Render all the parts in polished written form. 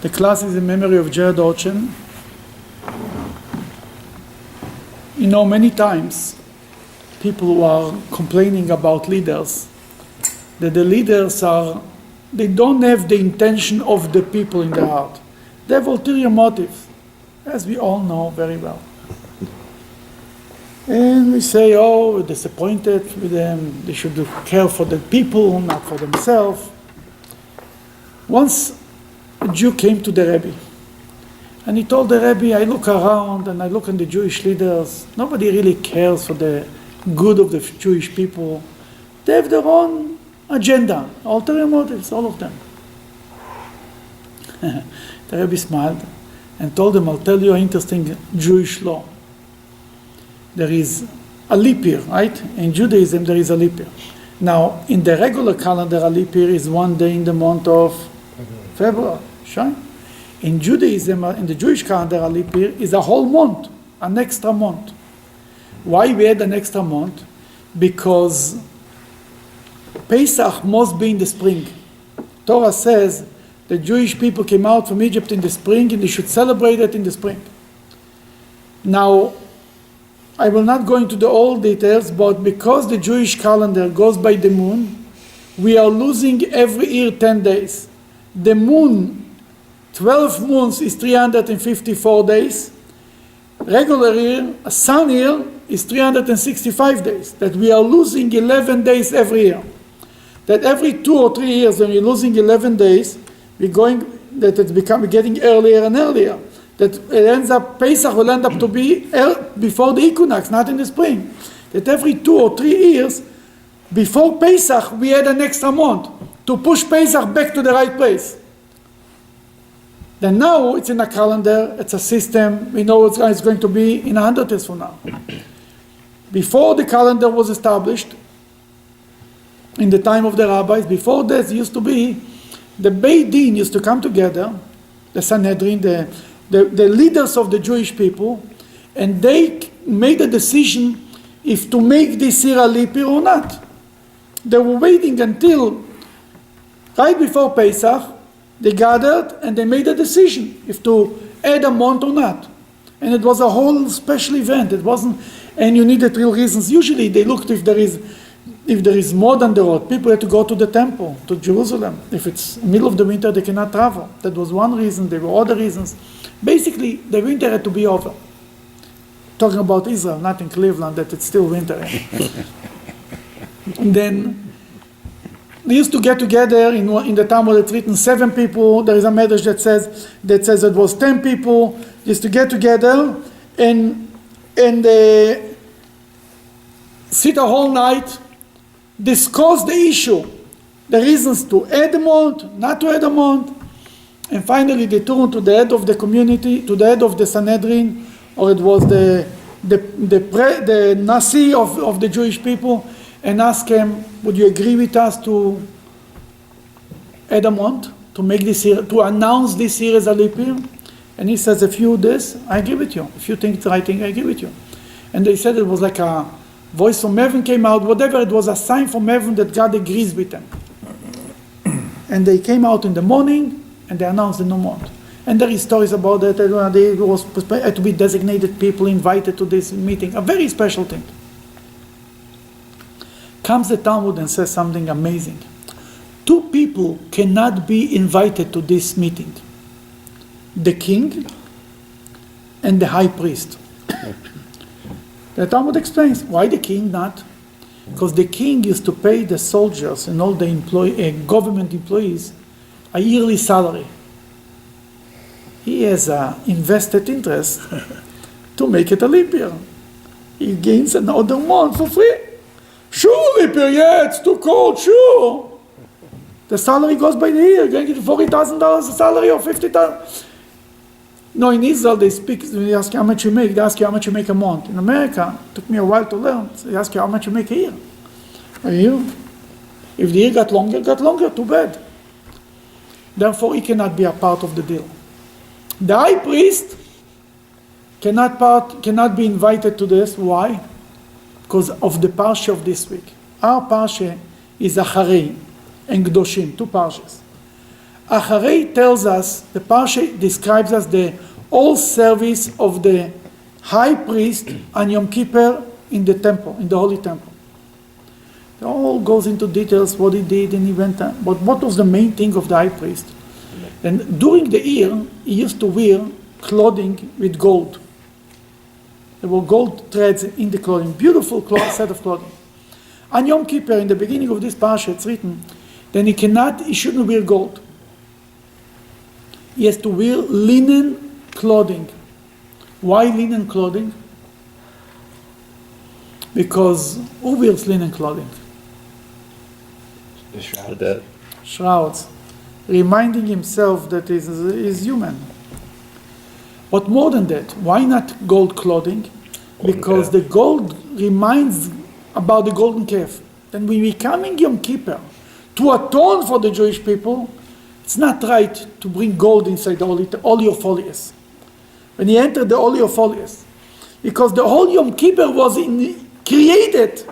The class is in memory of Jared Orchen. You know, many times people who are complaining about leaders, that the leaders they don't have the intention of the people in their heart. They have ulterior motives, as we all know very well. And we say, oh, we're disappointed with them, they should care for the people, not for themselves. Once a Jew came to the Rebbe, and he told the Rebbe, I look around and I look at the Jewish leaders, nobody really cares for the good of the Jewish people. They have their own agenda, ulterior motives, all of them. The Rebbe smiled and told him, I'll tell you an interesting Jewish law. There is a leap year, right? In Judaism, there is a leap year. Now, in the regular calendar, a leap year is one day in the month of February. Sure? In Judaism, in the Jewish calendar, a leap year is a whole month, an extra month. Why we had an extra month? Because Pesach must be in the spring. Torah says the Jewish people came out from Egypt in the spring and they should celebrate it in the spring. Now, I will not go into the old details, but because the Jewish calendar goes by the moon, we are losing every year 10 days. The moon, 12 moons is 354 days. Regular year, a sun year, is 365 days. That we are losing 11 days every year. That every 2 or 3 years when we're losing 11 days, that it's getting earlier and earlier. That it ends up, Pesach will end up to be before the equinox, not in the spring. That every 2 or 3 years, before Pesach, we add an extra month to push Pesach back to the right place. Then now it's in a calendar, it's a system, we know what it's going to be in 100 years from now. Before the calendar was established, in the time of the rabbis, before this used to be, the Beit Din used to come together, the Sanhedrin, the leaders of the Jewish people, and they made a decision if to make this year a leap year or not. They were waiting until right before Pesach, they gathered and they made a decision if to add a month or not. And it was a whole special event. It wasn't, and you needed real reasons. Usually they looked if there is more than the road. People had to go to the temple, to Jerusalem. If it's middle of the winter, they cannot travel. That was one reason. There were other reasons. Basically, the winter had to be over. Talking about Israel, not in Cleveland, that it's still winter. And then they used to get together in the Talmud. It's written 7 people. There is a medrash that says it was 10 people. They used to get together and sit a whole night, discuss the issue, the reasons to add a month, not to add a month. And finally, they turned to the head of the community, to the head of the Sanhedrin, or it was the Nasi of the Jewish people, and asked him, would you agree with us to add a month, to make this year, to announce this year as a leap year? And he says, if you do this, I agree with you. If you think it's the right thing, I agree with you. And they said it was like a voice from heaven came out, whatever, it was a sign from heaven that God agrees with them. And they came out in the morning, and they announced the new month. And there is stories about that. They had to be designated people invited to this meeting, a very special thing. Comes the Talmud and says something amazing. 2 people cannot be invited to this meeting. The king and the high priest. The Talmud explains, why the king not? Because the king used to pay the soldiers and all the government employees a yearly salary. He has an invested interest to make it a leap year. He gains another month for free. Sure, leap year, yeah, it's too cold, sure. The salary goes by the year. You're going to get $40,000 a salary or $50,000. No, in Israel they speak, they ask you how much you make, they ask you how much you make a month. In America, it took me a while to learn, they ask you how much you make a year. A year? If the year got longer, too bad. Therefore, he cannot be a part of the deal. The high priest cannot be invited to this. Why? Because of the Parsha of this week. Our Parsha is ACHREI and KEDOSHIM, 2 Parshas. ACHREI tells us, the Parshat describes us the whole service of the high priest on Yom Kippur in the temple, in the holy temple. It all goes into details what he did and he went, but what was the main thing of the high priest? And during the year, he used to wear clothing with gold. There were gold threads in the clothing, beautiful set of clothing. On Yom Kippur, in the beginning of this parsha, it's written, then he shouldn't wear gold. He has to wear linen clothing. Why linen clothing? Because who wears linen clothing? The shroud. Shrouds. Reminding himself that he's human. But more than that, why not gold clothing? Because the gold reminds about the golden calf. And when we come in Yom Kippur to atone for the Jewish people, it's not right to bring gold inside the Holy of Holies. When he entered the Holy of Holies, because the whole Yom Kippur was created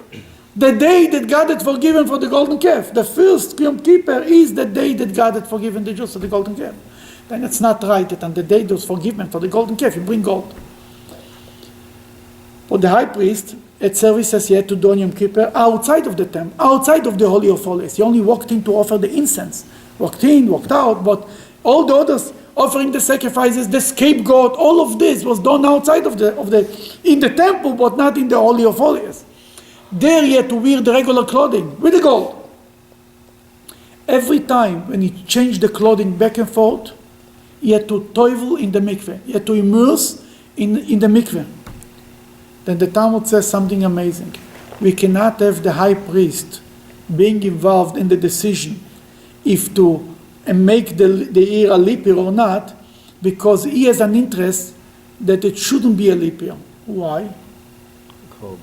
the day that God had forgiven for the golden calf. The first Yom Kippur is the day that God had forgiven the Jews for the golden calf. Then it's not right that on the day there was forgiveness for the golden calf, you bring gold. But the high priest, at services he had to do on Yom Kippur, outside of the temple, outside of the Holy of Holies. He only walked in to offer the incense. Walked in, walked out, but all the others, offering the sacrifices, the scapegoat, all of this was done outside of in the temple, but not in the Holy of Holies. There he had to wear the regular clothing with the gold. Every time when he changed the clothing back and forth, he had to toivel in the mikveh. He had to immerse in the mikveh. Then the Talmud says something amazing. We cannot have the high priest being involved in the decision if to make the year a leap year or not, because he has an interest that it shouldn't be a leap year. Why? Cold.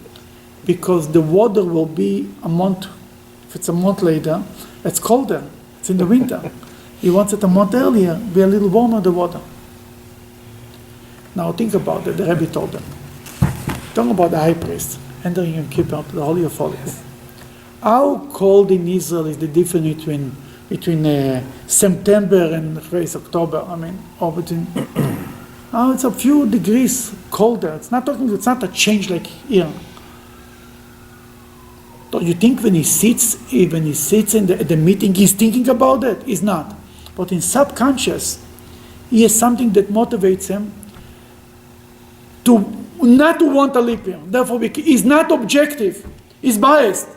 Because the water will be a month, if it's a month later, it's colder, it's in the winter. He wants it a month earlier, be a little warmer, the water. Now think about it, the Rebbe told them. Talk about the high priest entering Yom Kippur to the Holy of Holies. How cold in Israel is the difference between September and October? Or between. It's a few degrees colder. It's not a change like here. Don't you think when he sits in the meeting, he's thinking about it? He's not. But in subconscious, he has something that motivates him to not to want a leap year. Therefore, he's not objective. He's biased.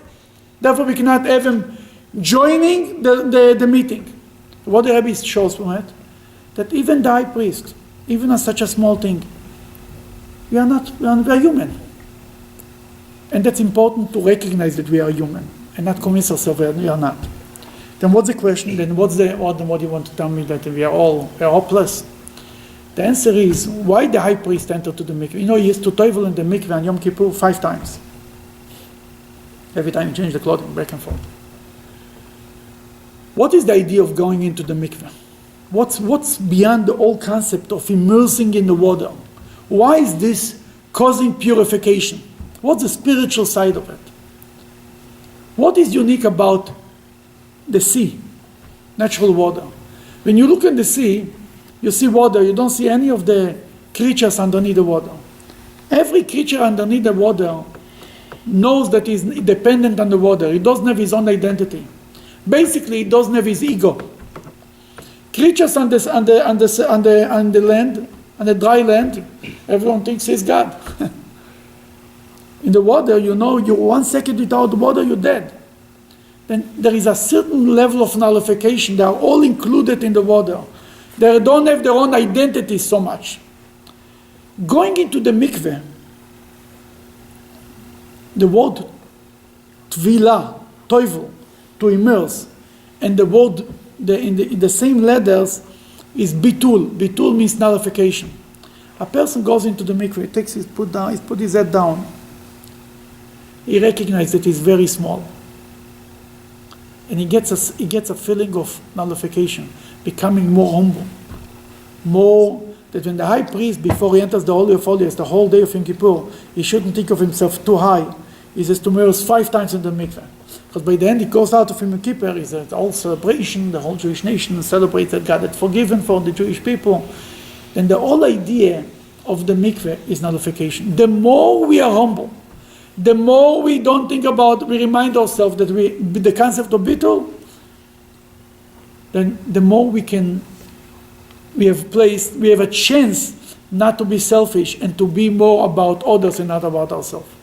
Therefore, we cannot have him joining the meeting. What the Rebbe shows from it, that even the high priest, even on such a small thing, we are human. And that's important to recognize that we are human and not convince ourselves that we are not. Then what's the question? Then what do you want to tell me that we are all hopeless? The answer is, why the high priest entered to the mikveh? He used to toivel in the mikveh on Yom Kippur 5 times. Every time he changed the clothing back and forth. What is the idea of going into the mikveh? What's beyond the whole concept of immersing in the water? Why is this causing purification? What's the spiritual side of it? What is unique about the sea, natural water? When you look at the sea, you see water, you don't see any of the creatures underneath the water. Every creature underneath the water knows that he's dependent on the water. He doesn't have his own identity. Basically, he doesn't have his ego. Creatures on the land, on the dry land, everyone thinks he's God. In the water, you 1 second without water, you're dead. Then there is a certain level of nullification. They are all included in the water. They don't have their own identity so much. Going into the mikveh, the word tvila, toivel, to immerse, and the word in the same letters is bitul. Bitul means nullification. A person goes into the mikveh, he put his head down. He recognizes that he's very small. And he gets a feeling of nullification, becoming more humble. More that when the high priest, before he enters the Holy of Holies, the whole day of Yom Kippur, he shouldn't think of himself too high. He says to immerse 5 times in the mikveh. because by the end it goes out of Yom Kippur, is an all celebration, the whole Jewish nation celebrates that God had forgiven for the Jewish people. Then the whole idea of the mikveh is nullification. The more we are humble, the more we don't think about, we remind ourselves that the concept of bittul, then the more we have a chance not to be selfish and to be more about others and not about ourselves.